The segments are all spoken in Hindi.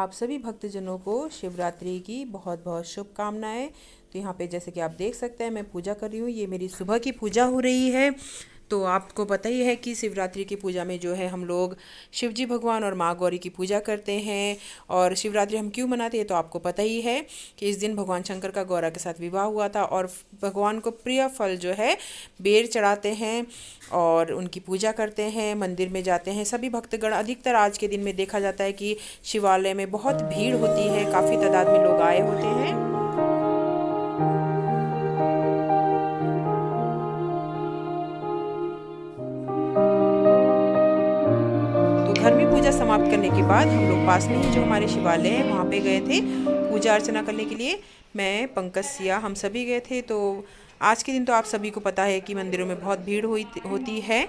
आप सभी भक्तजनों को शिवरात्रि की बहुत बहुत शुभकामनाएं। तो यहाँ पे जैसे कि आप देख सकते हैं मैं पूजा कर रही हूँ। ये मेरी सुबह की पूजा हो रही है। तो आपको पता ही है कि शिवरात्रि की पूजा में जो है हम लोग शिव जी भगवान और माँ गौरी की पूजा करते हैं। और शिवरात्रि हम क्यों मनाते हैं तो आपको पता ही है कि इस दिन भगवान शंकर का गौरा के साथ विवाह हुआ था और भगवान को प्रिय फल जो है बेर चढ़ाते हैं और उनकी पूजा करते हैं, मंदिर में जाते हैं सभी भक्तगण। अधिकतर आज के दिन में देखा जाता है कि शिवालय में बहुत भीड़ होती है, काफ़ी तादाद में लोग आए होते हैं। तो घर में पूजा समाप्त करने के बाद हम लोग पास में ही जो हमारे शिवालय है वहाँ पे गए थे पूजा अर्चना करने के लिए। मैं, पंकज, सिया हम सभी गए थे। तो आज के दिन तो आप सभी को पता है कि मंदिरों में बहुत भीड़ होती है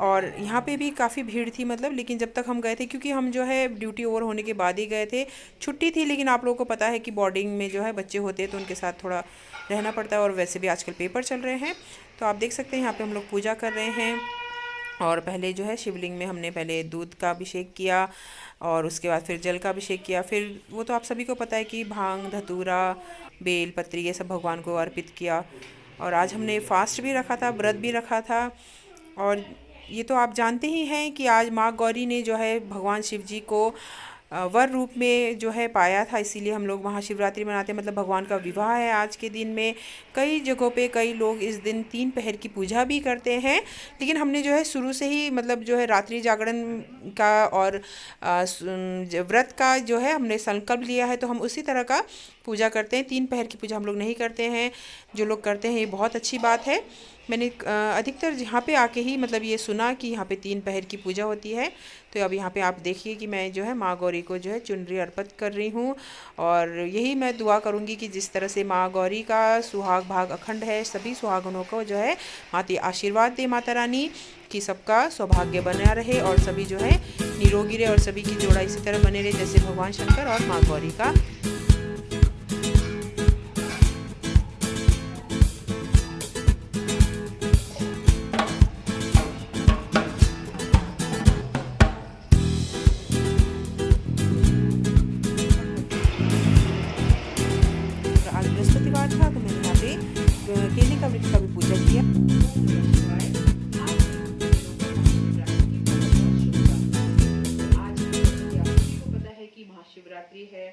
और यहाँ पे भी काफ़ी भीड़ थी मतलब। लेकिन जब तक हम गए थे, क्योंकि हम जो है ड्यूटी ओवर होने के बाद ही गए थे, छुट्टी थी, लेकिन आप लोगों को पता है कि बोर्डिंग में जो है बच्चे होते हैं तो उनके साथ थोड़ा रहना पड़ता है और वैसे भी आजकल पेपर चल रहे हैं। तो आप देख सकते हैं यहाँ पे हम लोग पूजा कर रहे हैं। और पहले जो है शिवलिंग में हमने पहले दूध का अभिषेक किया और उसके बाद फिर जल का अभिषेक किया। फिर वो तो आप सभी को पता है कि भांग, धतूरा, बेल पत्री ये सब भगवान को अर्पित किया। और आज हमने फास्ट भी रखा था, व्रत भी रखा था। और ये तो आप जानते ही हैं कि आज माँ गौरी ने जो है भगवान शिव जी को वर रूप में जो है पाया था, इसीलिए हम लोग वहाँ शिवरात्रि मनाते हैं। मतलब भगवान का विवाह है आज के दिन में। कई जगहों पे कई लोग इस दिन 3 पहर की पूजा भी करते हैं। लेकिन हमने जो है शुरू से ही मतलब जो है रात्रि जागरण का और व्रत का जो है हमने संकल्प लिया है, तो हम उसी तरह का पूजा करते हैं। 3 पहर की पूजा हम लोग नहीं करते हैं। जो लोग करते हैं ये बहुत अच्छी बात है। मैंने अधिकतर यहाँ पे आके ही मतलब ये सुना कि यहाँ पे 3 पहर की पूजा होती है। तो अब यहाँ पे आप देखिए कि मैं जो है माँ गौरी को जो है चुनरी अर्पित कर रही हूँ। और यही मैं दुआ करूँगी कि जिस तरह से माँ गौरी का सुहाग भाग अखंड है, सभी सुहागनों को जो है माता आशीर्वाद दे, माता रानी कि सबका सौभाग्य बना रहे और सभी जो है निरोगी रहे और सभी की जोड़ा इसी तरह बने रहे जैसे भगवान शंकर और माँ गौरी का। आज बृहस्पतिवार था तो मैंने यहाँ पे केले का वृक्ष का भी पूजा किया। पता है कि महाशिवरात्रि है।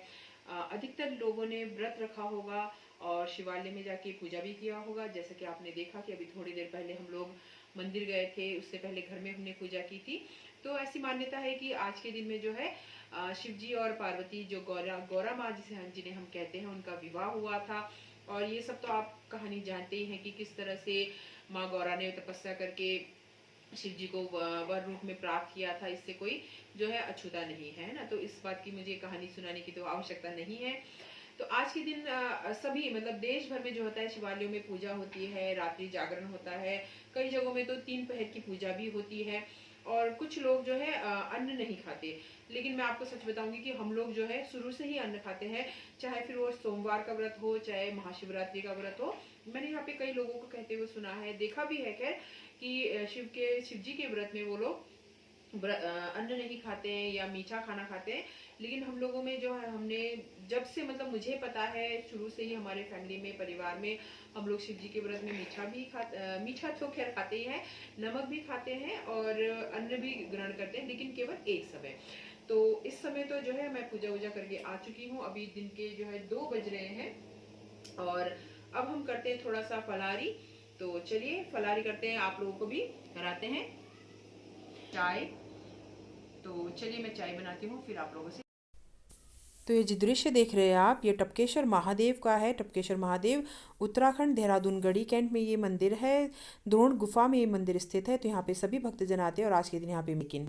अधिकतर लोगों ने व्रत रखा होगा और शिवालय में जाके पूजा भी किया होगा। जैसे कि आपने देखा कि अभी थोड़ी देर पहले हम लोग मंदिर गए थे, उससे पहले घर में हमने पूजा की थी। तो ऐसी मान्यता है कि आज के दिन में जो है शिव जी और पार्वती जो गौरा माँ जिन्हें हम कहते हैं उनका विवाह हुआ था। और ये सब तो आप कहानी जानते ही हैं कि किस तरह से माँ गौरा ने तपस्या करके शिव जी को वर रूप में प्राप्त किया था। इससे कोई जो है अछूता नहीं है ना। तो इस बात की मुझे कहानी सुनाने की तो आवश्यकता नहीं है। तो आज के दिन सभी मतलब देश भर में जो होता है शिवालयों में पूजा होती है, रात्रि जागरण होता है। कई जगहों में तो 3 पहर की पूजा भी होती है। और कुछ लोग जो है अन्न नहीं खाते। लेकिन मैं आपको सच बताऊंगी कि हम लोग जो है शुरू से ही अन्न खाते हैं, चाहे फिर वो सोमवार का व्रत हो चाहे महाशिवरात्रि का व्रत हो। मैंने यहाँ पे कई लोगों को कहते हुए सुना है, देखा भी है खैर, कि शिव जी के व्रत में वो लोग अन्न नहीं खाते हैं या मीठा खाना खाते हैं। लेकिन हम लोगों में जो है हमने जब से मतलब मुझे पता है शुरू से ही हमारे फैमिली में परिवार में हम लोग शिव जी के व्रत में मीठा तो खैर खाते ही हैं, नमक भी खाते हैं और अन्न भी ग्रहण करते हैं, लेकिन केवल एक समय। तो इस समय तो जो है मैं पूजा वूजा करके आ चुकी हूँ। अभी दिन के जो है 2 बज रहे हैं और अब हम करते हैं थोड़ा सा फलारी। तो चलिए फलारी करते हैं, आप लोगों को भी कराते हैं चाय। तो चलिए मैं चाय बनाती हूँ फिर आप लोगों से। तो ये जो दृश्य देख रहे हैं आप, ये टपकेश्वर महादेव का है। टपकेश्वर महादेव उत्तराखंड देहरादून गढ़ी कैंट में ये मंदिर है। द्रोण गुफा में ये मंदिर स्थित है। तो यहाँ पे सभी भक्तजन आते हैं और आज के दिन यहाँ पे मिकिन।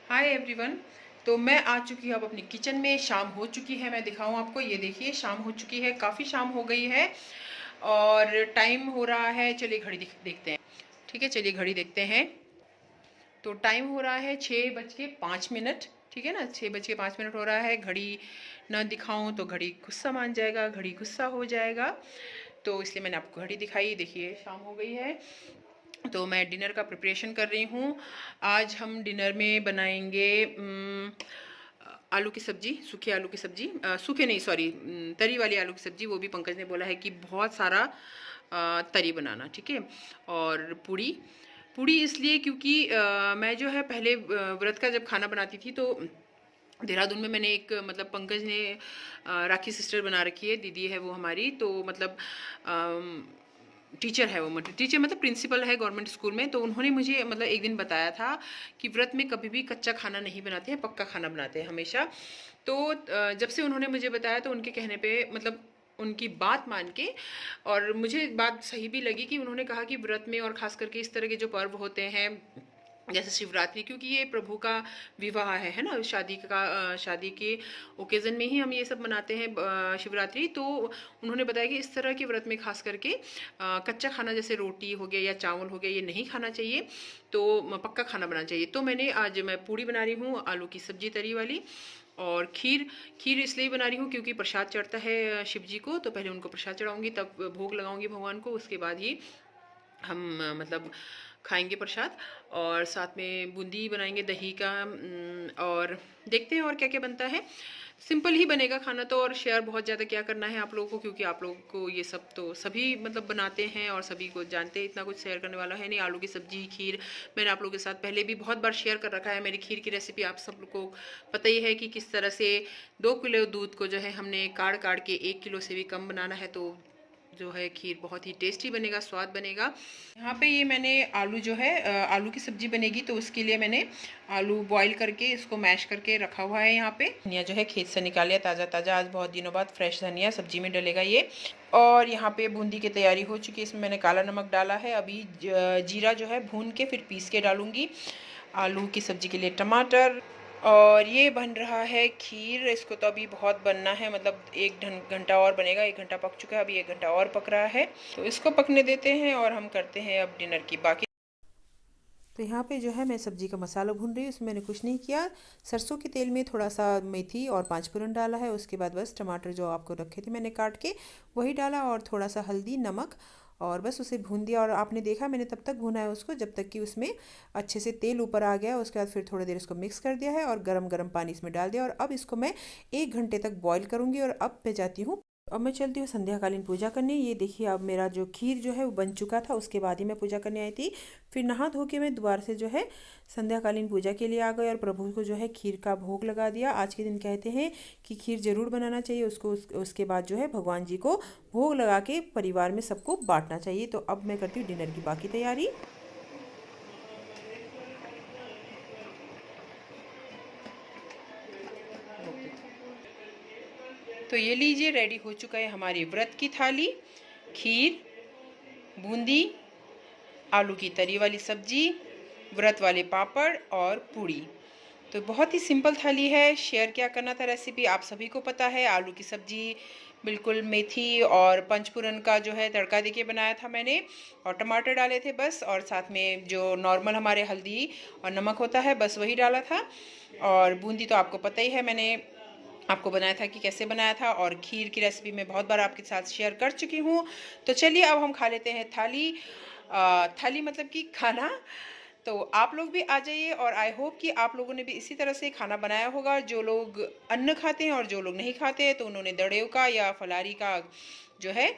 Hi everyone. तो मैं आ चुकी हूँ अब अपनी किचन में। शाम हो चुकी है, मैं दिखाऊँ आपको, ये देखिए शाम हो चुकी है, काफ़ी शाम हो गई है और टाइम हो रहा है। चलिए घड़ी देखते हैं। ठीक है, चलिए घड़ी देखते हैं। तो टाइम हो रहा है 6:05। ठीक है ना, 6:05 हो रहा है। घड़ी ना दिखाऊं तो घड़ी गुस्सा मान जाएगा, घड़ी गुस्सा हो जाएगा। तो इसलिए मैंने आपको घड़ी दिखाई। देखिए शाम हो गई है। तो मैं डिनर का प्रिपरेशन कर रही हूँ। आज हम डिनर में बनाएंगे आलू की सब्जी, सूखे आलू की सब्जी, सूखे नहीं सॉरी, तरी वाली आलू की सब्जी, वो भी पंकज ने बोला है कि बहुत सारा तरी बनाना, ठीक है। और पूड़ी, पूड़ी इसलिए क्योंकि मैं जो है पहले व्रत का जब खाना बनाती थी तो देहरादून में मैंने एक मतलब पंकज ने राखी सिस्टर बना रखी है, दीदी है वो हमारी, तो मतलब टीचर है वो, मतलब टीचर मतलब प्रिंसिपल है गवर्नमेंट स्कूल में। तो उन्होंने मुझे मतलब एक दिन बताया था कि व्रत में कभी भी कच्चा खाना नहीं बनाते हैं, पक्का खाना बनाते हैं हमेशा। तो जब से उन्होंने मुझे बताया तो उनके कहने पे मतलब उनकी बात मान के, और मुझे बात सही भी लगी कि उन्होंने कहा कि व्रत में और ख़ास करके इस तरह के जो पर्व होते हैं जैसे शिवरात्रि, क्योंकि ये प्रभु का विवाह है ना, शादी का शादी के ओकेज़न में ही हम ये सब मनाते हैं शिवरात्रि। तो उन्होंने बताया कि इस तरह के व्रत में खास करके कच्चा खाना जैसे रोटी हो गया या चावल हो गया ये नहीं खाना चाहिए, तो पक्का खाना बनाना चाहिए। तो मैंने आज मैं पूड़ी बना रही हूँ, आलू की सब्जी तरी वाली, और खीर। खीर इसलिए बना रही हूँ क्योंकि प्रसाद चढ़ता है शिव जी को, तो पहले उनको प्रसाद चढ़ाऊँगी, तब भोग लगाऊँगी भगवान को, उसके बाद ही हम मतलब खाएंगे प्रसाद। और साथ में बूंदी बनाएंगे दही का, और देखते हैं और क्या क्या बनता है। सिंपल ही बनेगा खाना तो, और शेयर बहुत ज़्यादा क्या करना है आप लोगों को, क्योंकि आप लोगों को ये सब तो सभी मतलब बनाते हैं और सभी को जानते हैं, इतना कुछ शेयर करने वाला है नहीं। आलू की सब्जी, खीर मैंने आप लोगों के साथ पहले भी बहुत बार शेयर कर रखा है। मेरी खीर की रेसिपी आप सब लोग को पता ही है कि किस तरह से 2 किलो दूध को जो है हमने काढ़ काढ़ के 1 किलो से भी कम बनाना है, तो जो है खीर बहुत ही टेस्टी बनेगा, स्वाद बनेगा। यहाँ पे ये मैंने आलू जो है आलू की सब्जी बनेगी तो उसके लिए मैंने आलू बॉईल करके इसको मैश करके रखा हुआ है। यहाँ पे धनिया जो है खेत से निकाल लिया ताज़ा ताज़ा, आज बहुत दिनों बाद फ्रेश धनिया सब्जी में डलेगा ये। और यहाँ पे बूंदी की तैयारी हो चुकी है, इसमें मैंने काला नमक डाला है। अभी जीरा जो है भून के फिर पीस के डालूंगी। आलू की सब्जी के लिए टमाटर, और ये बन रहा है खीर। इसको तो अभी बहुत बनना है, मतलब 1 घंटा और बनेगा। 1 घंटा पक चुका है, अभी 1 घंटा और पक रहा है, तो इसको पकने देते हैं और हम करते हैं अब डिनर की बाकी। तो यहाँ पे जो है मैं सब्जी का मसाला भून रही हूँ, इसमें मैंने कुछ नहीं किया। सरसों के तेल में थोड़ा सा मेथी और 5 फोरन डाला है, उसके बाद बस टमाटर जो आपको रखे थे मैंने काट के वही डाला, और थोड़ा सा हल्दी नमक, और बस उसे भून दिया। और आपने देखा मैंने तब तक भुना है उसको जब तक कि उसमें अच्छे से तेल ऊपर आ गया। उसके बाद फिर थोड़ी देर इसको मिक्स कर दिया है और गरम गरम पानी इसमें डाल दिया, और अब इसको मैं 1 घंटे तक बॉईल करूँगी। और अब मैं जाती हूँ, अब मैं चलती हूँ संध्याकालीन पूजा करने। ये देखिए अब मेरा जो खीर जो है वो बन चुका था, उसके बाद ही मैं पूजा करने आई थी। फिर नहा धो के मैं दोबारा से जो है संध्याकालीन पूजा के लिए आ गई, और प्रभु को जो है खीर का भोग लगा दिया। आज के दिन कहते हैं कि खीर जरूर बनाना चाहिए उसको, उसके बाद जो है भगवान जी को भोग लगा के परिवार में सबको बांटना चाहिए। तो अब मैं करती हूँ डिनर की बाकी तैयारी। तो ये लीजिए रेडी हो चुका है हमारी व्रत की थाली। खीर, बूंदी, आलू की तरी वाली सब्जी, व्रत वाले पापड़ और पूड़ी। तो बहुत ही सिंपल थाली है। शेयर क्या करना था रेसिपी आप सभी को पता है। आलू की सब्जी बिल्कुल मेथी और पंचफोरन का जो है तड़का देके बनाया था मैंने, और टमाटर डाले थे बस, और साथ में जो नॉर्मल हमारे हल्दी और नमक होता है बस वही डाला था। और बूंदी तो आपको पता ही है, मैंने आपको बनाया था कि कैसे बनाया था, और खीर की रेसिपी मैं बहुत बार आपके साथ शेयर कर चुकी हूँ। तो चलिए अब हम खा लेते हैं थाली। थाली मतलब कि खाना। तो आप लोग भी आ जाइए, और आई होप कि आप लोगों ने भी इसी तरह से खाना बनाया होगा। जो लोग अन्न खाते हैं और जो लोग नहीं खाते हैं तो उन्होंने दड़ेव का या फलारी का जो है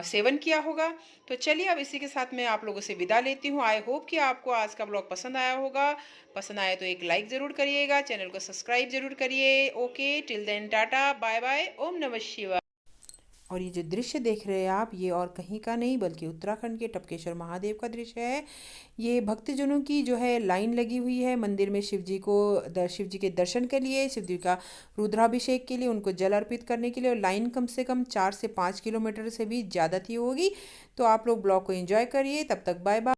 सेवन किया होगा। तो चलिए अब इसी के साथ मैं आप लोगों से विदा लेती हूँ। आई होप कि आपको आज का ब्लॉग पसंद आया होगा। पसंद आया तो एक लाइक ज़रूर करिएगा, चैनल को सब्सक्राइब ज़रूर करिए। Okay, till then tata bye bye, ओम नमः शिवाय। और ये जो दृश्य देख रहे हैं आप, ये और कहीं का नहीं बल्कि उत्तराखंड के टपकेश्वर महादेव का दृश्य है। ये भक्तजनों की जो है लाइन लगी हुई है मंदिर में शिव जी को, शिव जी के दर्शन के लिए, शिव जी का रुद्राभिषेक के लिए, उनको जल अर्पित करने के लिए। और लाइन कम से कम 4 से 5 किलोमीटर से भी ज़्यादा थी होगी। तो आप लोग ब्लॉग को एंजॉय करिए, तब तक बाय बाय।